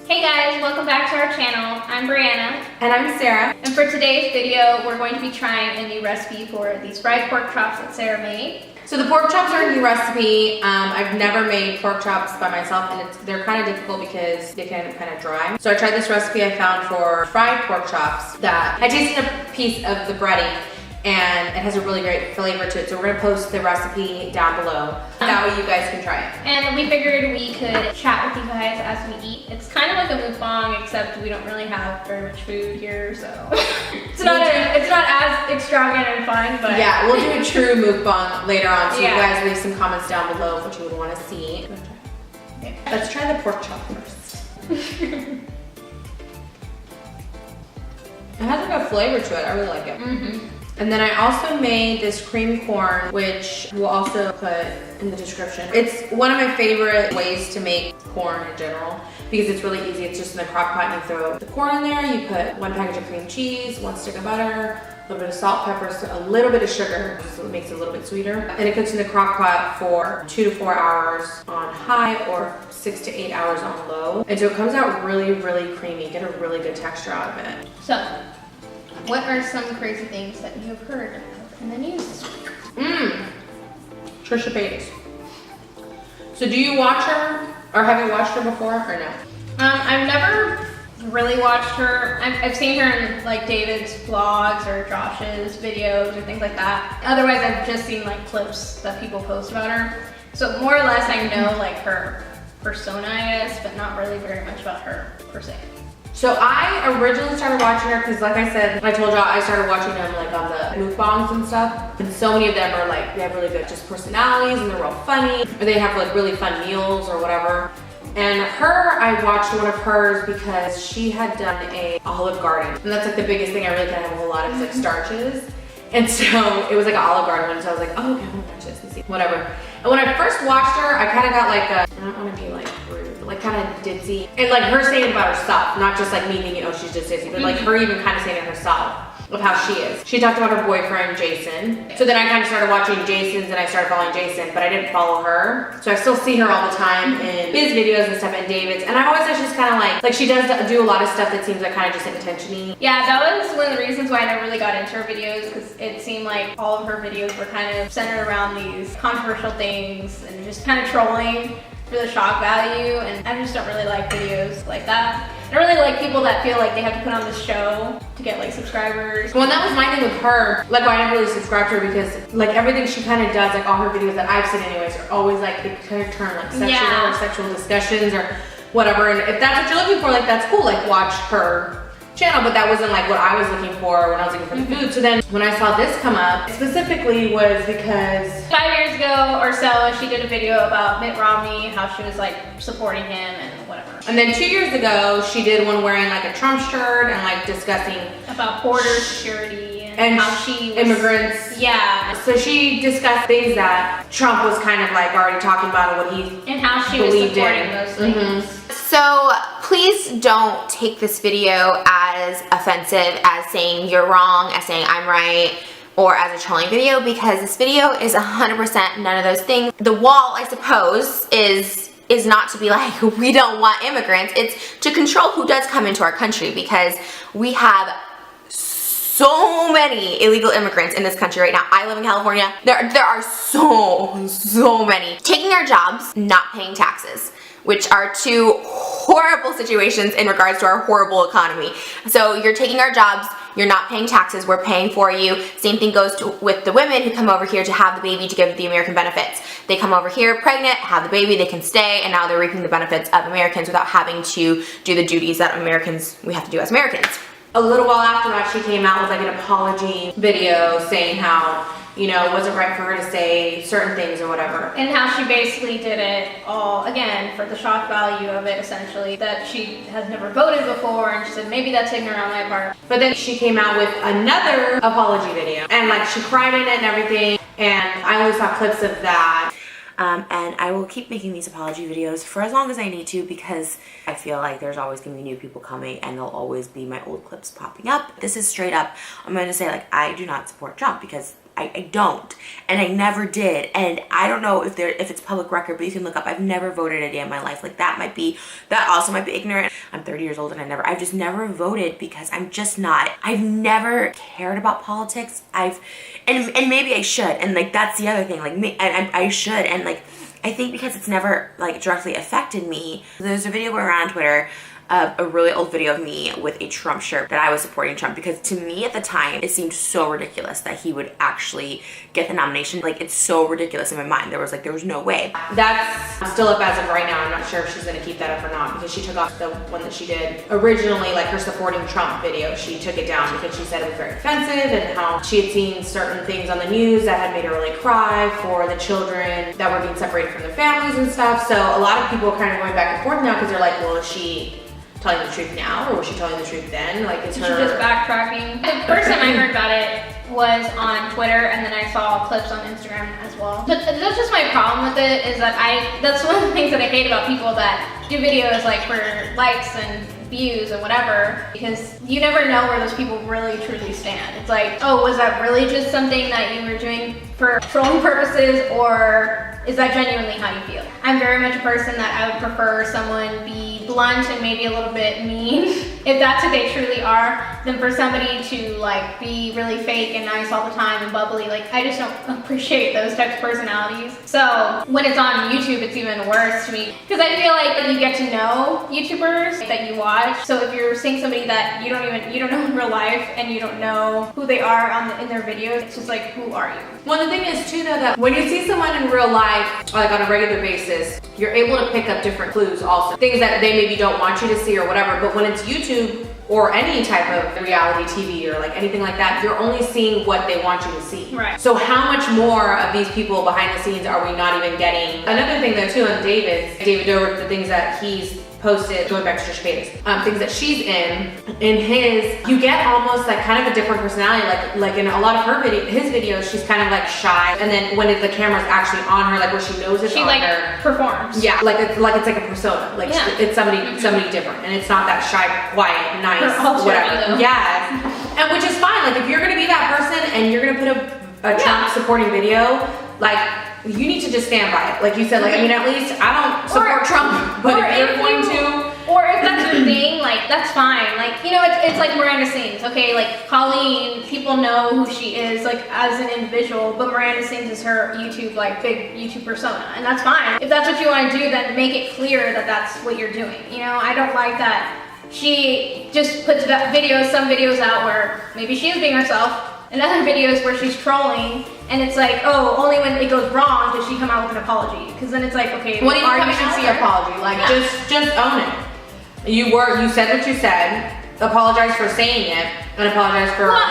Hey guys, welcome back to our channel. I'm Brianna. And I'm Sarah. And for today's video, we're going to be trying a new recipe for these fried pork chops that Sarah made. So the pork chops are a new recipe. I've never made pork chops by myself, and they're kind of difficult because they can kind of dry. So I tried this recipe I found for fried pork chops that I tasted a piece of the breading, and it has a really great flavor to it. So we're gonna post the recipe down below. That way you guys can try it. And we figured we could chat with you guys as we eat. It's kind of like a mukbang, except we don't really have very much food here, so it's not as extravagant and fun, but yeah, we'll do a true mukbang later on. So you guys leave some comments down below of what you would want to see. Okay. Let's try the pork chop first. It has like a flavor to it. I really like it. And then I also made this cream corn, which we'll also put in the description. It's one of my favorite ways to make corn in general because it's really easy. It's just in the crock pot and you throw the corn in there. You put 1 package of cream cheese, 1 stick of butter, a little bit of salt, pepper, a little bit of sugar, so it makes it a little bit sweeter. And it cooks in the crock pot for 2 to 4 hours on high or 6 to 8 hours on low. And so it comes out really, really creamy. You get a really good texture out of it. So, what are some crazy things that you have heard in the news this week? Trisha Paytas. So do you watch her, or have you watched her before, or no? I've never really watched her. I've seen her in like David's vlogs or Josh's videos or things like that. Otherwise, I've just seen like clips that people post about her. So more or less, I know like her persona, I guess, but not really very much about her per se. So I originally started watching her because, like I said, I told y'all I started watching them like on the mukbangs and stuff. And so many of them are like, they have really good just personalities and they're real funny. Or they have like really fun meals or whatever. And her, I watched one of hers because she had done a Olive Garden. And that's like the biggest thing I really kind of have a whole lot of like starches. And so it was like an Olive Garden one. So I was like, oh, okay, I'm gonna watch this and see, whatever. And when I first watched her, I kind of got like a, I don't want to be like rude, but like kind of ditzy. And like her saying about herself, not just like me thinking, oh, she's just ditzy, but like her even kind of saying it herself of how she is. She talked about her boyfriend, Jason. So then I kind of started watching Jason's and I started following Jason, but I didn't follow her. So I still see her all the time in his videos and stuff and David's. And I've always thought she's kind of like she does do a lot of stuff that seems like kind of just intention-y. Yeah, that was one of the reasons why I never really got into her videos, because it seemed like all of her videos were kind of centered around these controversial things and just kind of trolling for the shock value. And I just don't really like videos like that. I don't really like people that feel like they have to put on this show to get like subscribers. Well, and that was my thing with her. Like, why I never really subscribed to her because like everything she kind of does, like all her videos that I've seen anyways, are always like, they kind of turn like sexual or sexual discussions or whatever. And if that's what you're looking for, like that's cool, like watch her channel, but that wasn't like what I was looking for when I was looking for the food. So then when I saw this come up, specifically was because 5 years ago or so, she did a video about Mitt Romney, how she was like supporting him and whatever. And then 2 years ago, she did one wearing like a Trump shirt and like discussing about border security and how she was, immigrants. Yeah. So she discussed things that Trump was kind of like already talking about and what he and how she was supporting those things. So please don't take this video as offensive, as saying you're wrong, as saying I'm right, or as a trolling video, because this video is 100% none of those things. The wall, I suppose, is not to be like, we don't want immigrants. It's to control who does come into our country, because we have so many illegal immigrants in this country right now. I live in California. There are so many. Taking our jobs, not paying taxes, which are two horrible situations in regards to our horrible economy. So you're taking our jobs, you're not paying taxes, we're paying for you. Same thing goes with the women who come over here to have the baby to give the American benefits. They come over here pregnant, have the baby, they can stay, and now they're reaping the benefits of Americans without having to do the duties that we have to do as Americans. A little while after that, she came out with like an apology video saying how, you know, it wasn't right for her to say certain things or whatever. And how she basically did it all, again, for the shock value of it, essentially, that she has never voted before, and she said, maybe that's ignorant on my part. But then she came out with another apology video, and like she cried in it and everything, and I always saw clips of that. And I will keep making these apology videos for as long as I need to, because I feel like there's always going to be new people coming and there'll always be my old clips popping up. This is straight up, I'm going to say, like, I do not support Trump because I don't, and I never did, and I don't know if it's public record, but you can look up. I've never voted a day in my life. Like that also might be ignorant. I'm 30 years old and I've just never voted because I'm just not. I've never cared about politics. And maybe I should, and like that's the other thing. Like I should, and like I think because it's never like directly affected me. There's a video going around on Twitter, a really old video of me with a Trump shirt that I was supporting Trump, because to me at the time it seemed so ridiculous that he would actually get the nomination. Like it's so ridiculous in my mind. There was no way. That's still up as of right now. I'm not sure if she's gonna keep that up or not, because she took off the one that she did originally, like her supporting Trump video. She took it down because she said it was very offensive and how she had seen certain things on the news that had made her really cry for the children that were being separated from their families and stuff. So a lot of people are kind of going back and forth now because they're like, well, is she telling the truth now, or was she telling the truth then? Like, is her just backtracking? The first time I heard about it was on Twitter, and then I saw clips on Instagram as well. But that's just my problem with it, is that that's one of the things that I hate about people that do videos like for likes and views and whatever, because you never know where those people really truly stand. It's like, oh, was that really just something that you were doing for trolling purposes, or is that genuinely how you feel? I'm very much a person that I would prefer someone be blunt and maybe a little bit mean, if that's who they truly are, than for somebody to like be really fake and nice all the time and bubbly. Like, I just don't appreciate those types of personalities. So when it's on YouTube, it's even worse to me, because I feel like you get to know YouTubers that you watch. So if you're seeing somebody that you don't know in real life, and you don't know who they are in their videos, it's just like, who are you? Well, the thing is too, though, that when you see someone in real life, like on a regular basis, you're able to pick up different clues also. Things that they maybe don't want you to see or whatever, but when it's YouTube or any type of reality TV or like anything like that, you're only seeing what they want you to see. Right. So how much more of these people behind the scenes are we not even getting? Another thing though too, on David Dobrik, the things that he's posted, going back to Trisha Paytas, things that she's in his, you get almost like kind of a different personality. Like in a lot of his videos, she's kind of like shy, and then when the camera's actually on her, like where she knows it's on like her, performs. Yeah, like it's like a persona. Like it's somebody different, and it's not that shy, quiet, nice, whatever. Yes, and which is fine. Like if you're gonna be that person and you're gonna put a Trump supporting video, like, you need to just stand by it. Like you said, like, I mean, at least I don't support Trump, but if you're going to, or if that's your thing, like, that's fine. Like, you know, it's like Miranda Sings, okay? Like, Colleen, people know who she is, like, as an individual, but Miranda Sings is her YouTube, like, big YouTube persona, and that's fine. If that's what you want to do, then make it clear that that's what you're doing. You know, I don't like that she just puts some videos out where maybe she is being herself, and other videos where she's trolling, and it's like, oh, only when it goes wrong does she come out with an apology. Because then it's like, okay, what do you should see an apology? Like, just own it. You said what you said, apologize for saying it, and apologize for. Well,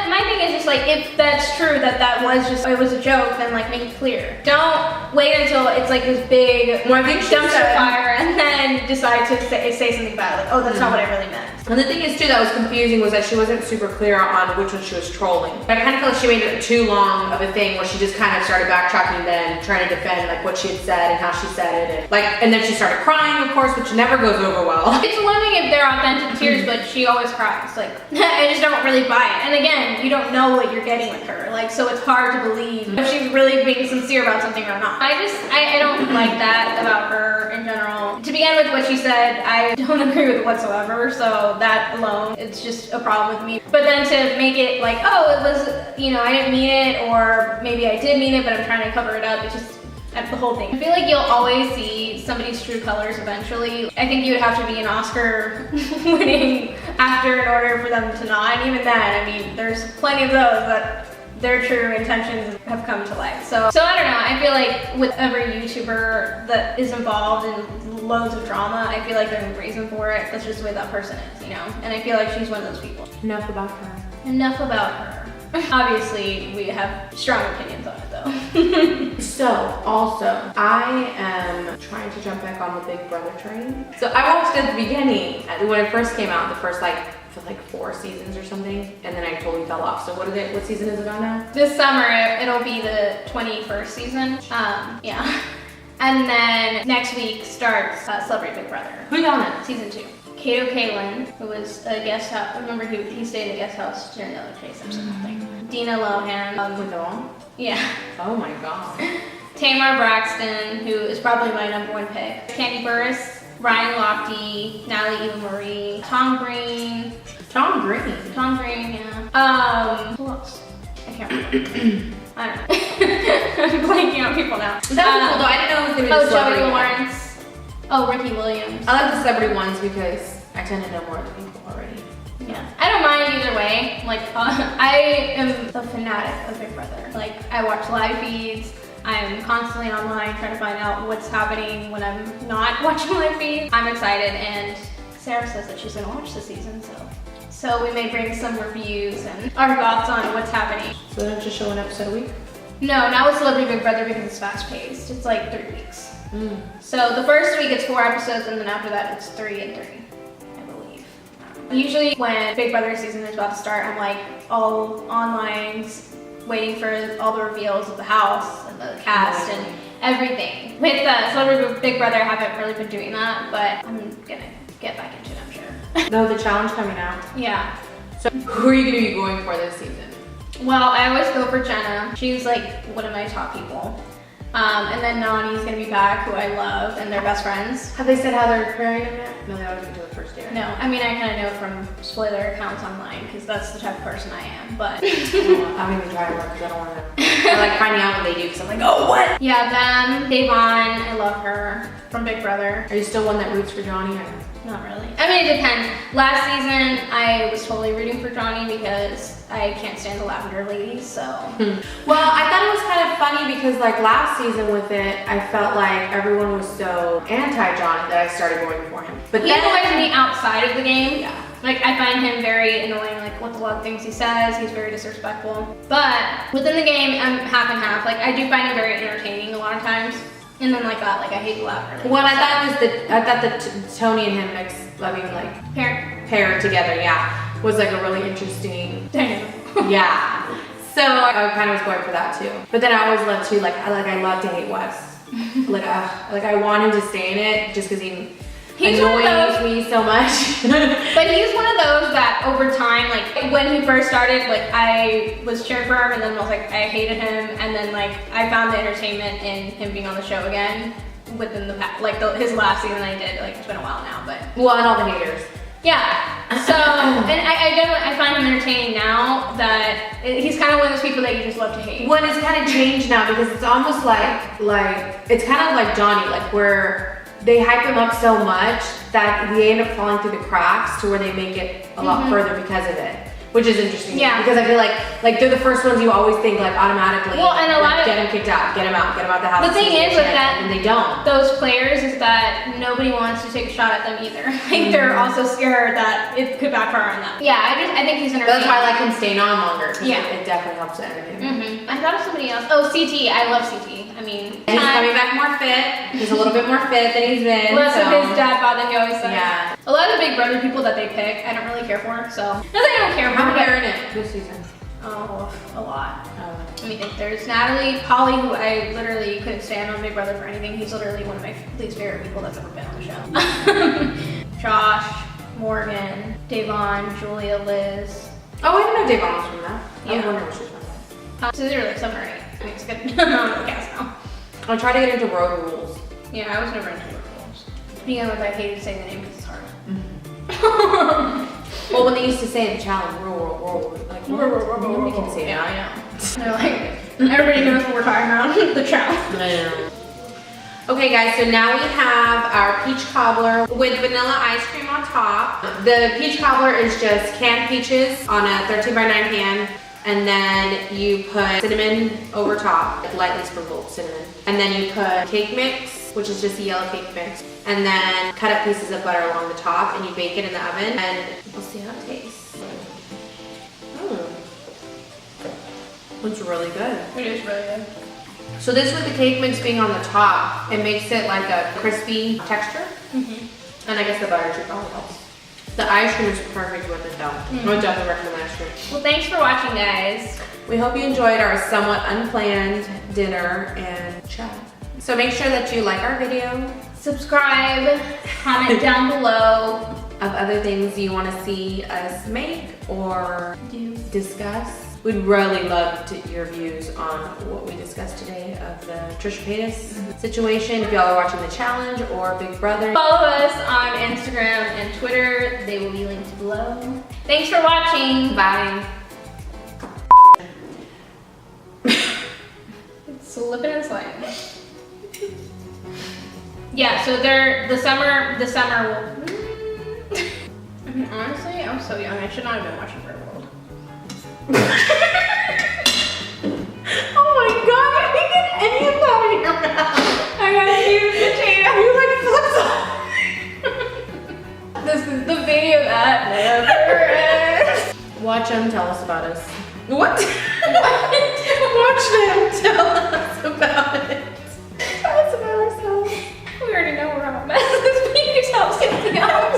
my thing is just like, if that's true that it was a joke, then like make it clear. Don't wait until it's like this big dumpster fire and then decide to say something about it. Like, oh, that's not what I really meant. And the thing is too that was confusing was that she wasn't super clear on which one she was trolling. I kind of feel like she made it too long of a thing where she just kind of started backtracking, then trying to defend like what she had said and how she said it, and then she started crying, of course, which never goes over well. It's one thing if they're authentic tears, but she always cries. Like, I just don't really buy it. And again, you don't know what you're getting with her, like, so it's hard to believe if she's really being sincere about something or not. I don't like that about her in general. To begin with, what she said, I don't agree with whatsoever, so that alone, it's just a problem with me. But then to make it like, oh, it was, you know, I didn't mean it, or maybe I did mean it, but I'm trying to cover it up, it's just, that's the whole thing. I feel like you'll always see somebody's true colors eventually. I think you would have to be an Oscar winning actor in order for them to not, and even then, I mean, there's plenty of those that their true intentions have come to light. So I don't know, I feel like with every YouTuber that is involved in loads of drama, I feel like there's a reason for it. That's just the way that person is, you know? And I feel like she's one of those people. Enough about her. Enough about her. Obviously, we have strong opinions on it though. So, also, I am trying to jump back on the Big Brother train. So I watched at the beginning, when it first came out, the first like 4 seasons or something, and then I totally fell off. So what season is it on now? This summer, it'll be the 21st season. Yeah. And then next week starts Celebrity Big Brother. Who's on it? Season 2. Kato Kaelin, who was a guest house. I remember he stayed in a guest house during the other case or something. Dina Lohan. With all? Yeah. Oh my god. Tamar Braxton, who is probably my #1 pick. Candy Burris, Ryan Lochte, Natalie Eva Marie, Tom Green. Tom Green. Tom Green, yeah. Who else? I can't remember. I don't know. I'm blanking on people now. That was cool though. I didn't know it was gonna be the Joey celebrity one. Lawrence. Oh, Ricky Williams. I like the celebrity ones because I tend to know more of the people already. Yeah, I don't mind either way. Like, I am a fanatic of Big Brother. Like, I watch live feeds. I'm constantly online trying to find out what's happening when I'm not watching live feeds. I'm excited, and Sarah says that she's gonna watch this season, so we may bring some reviews and our thoughts on what's happening. So they don't just show an episode a week? No, not with Celebrity Big Brother because it's fast paced. It's like 3 weeks. So the first week it's 4 episodes, and then after that it's 3 and 3, I believe. Usually when Big Brother season is about to start, I'm like all online, waiting for all the reveals of the house and the cast and everything. With Celebrity Big Brother, I haven't really been doing that, but I'm gonna get back into it, I'm sure. No, the challenge coming out. Yeah. So who are you gonna be going for this season? Well, I always go for Jenna. She's like one of my top people. And then Nani's gonna be back, who I love, and they're best friends. Have they said how they're pairing them yet? No, they always do it first day. No, I mean, I kind of know from spoiler accounts online, because that's the type of person I am, but. I don't even try to look because I don't want to. I like finding out what they do because I'm like, oh, what? Yeah, them, Davon, I love her from Big Brother. Are you still one that roots for Johnny or? Not really. I mean, it depends. Last season, I was totally rooting for Johnny because I can't stand the Lavender Ladies, so. Well, I thought it was kind of funny because like last season with it, I felt like everyone was so anti-Johnny that I started going for him. But He then annoys me outside of the game. Yeah. Like, I find him very annoying, like, with a lot of things he says. He's very disrespectful. But within the game, I'm half and half. Like, I do find him very entertaining a lot of times. And then like that, like I hate the Lavender Ladies. What I thought the Tony and him paired together, yeah, was like a really interesting. Yeah. So I kind of was going for that too. But then I always love to I love to hate Wes. like I want him to stay in it just because he's annoys me so much. But he's one of those that over time, like when he first started, like I was cheering for him, and then I was like I hated him, and then like I found the entertainment in him being on the show again within the his last season I did. Like it's been a while now, but well, and all the haters. Yeah. So and I find him entertaining now. That he's kind of one of those people that you just love to hate. Well, it's kind of changed now because it's almost like it's kind of like Johnny, like where they hype him up so much that they end up falling through the cracks to where they make it a lot further because of it, which is interesting. Yeah. Because I feel like they're the first ones you always think like automatically. Well, and a lot of get him kicked out, get him out the house. The thing is with that, and they don't. Those players is that nobody wants to take a shot at them either. Like they're also scared that it could backfire on them. Yeah, I think he's entertaining. That's why I like him staying on longer. Yeah, it definitely helps the entertainment. I thought of somebody else. Oh, CT. I love CT. I mean, and he's coming back more fit. He's a little bit more fit than he's been. Less of his dad bod than he always says. Yeah. A lot of the Big Brother people that they pick, I don't really care for. So not that I don't care for. How many are in it this season? Oh, a lot. Let me think. There's Natalie, Polly, who I literally couldn't stand on Big Brother for anything. He's literally one of my least favorite people that's ever been on the show. Josh, Morgan, Davon, Julia, Liz. Oh, I didn't know Davon was from that. I was Yeah. wondering what she was from. So these are like 7 or 8. I mean, it's a good amount of the cast now. I'll try to get into road rules. Yeah, I was never into Road Rules. To begin with, I hated saying the name because it's hard. Well, when they used to say the challenge, like we can say Yeah, that. I know. They're like, everybody knows what we're talking about. The challenge. I know. Okay guys, so now we have our peach cobbler with vanilla ice cream on top. The peach cobbler is just canned peaches on a 13 by 9 pan, and then you put cinnamon over top, like lightly sprinkled cinnamon. And then you put cake mix, which is just a yellow cake mix, and then cut up pieces of butter along the top, and you bake it in the oven, and we'll see how it tastes. It's really good. It is really good. So this with the cake mix being on the top, it makes it like a crispy texture. And I guess the butter too probably helps. The ice cream is perfect with it though. I would definitely recommend ice cream. Well, thanks for watching, guys. We hope you enjoyed our somewhat unplanned dinner and chat. So make sure that you like our video. Subscribe, comment down below Of other things you want to see us make or do discuss. We'd really love to your views on what we discussed today of the Trisha Paytas situation. If y'all are watching the challenge or Big Brother. Follow us on Instagram and Twitter. They will be linked below. Thanks for watching. Bye. It's slipping and sliding. Yeah, so the summer will. I mean, honestly, I was so young. I should not have been watching Bird World. Oh my god, you didn't get any of that in your mouth. I got a huge potato. You like flips. This is the video that never ends. Watch them, tell us about us. What? Watch them, tell us about it. Tell us about ourselves. We already know we're all messes. Can you tell us something else?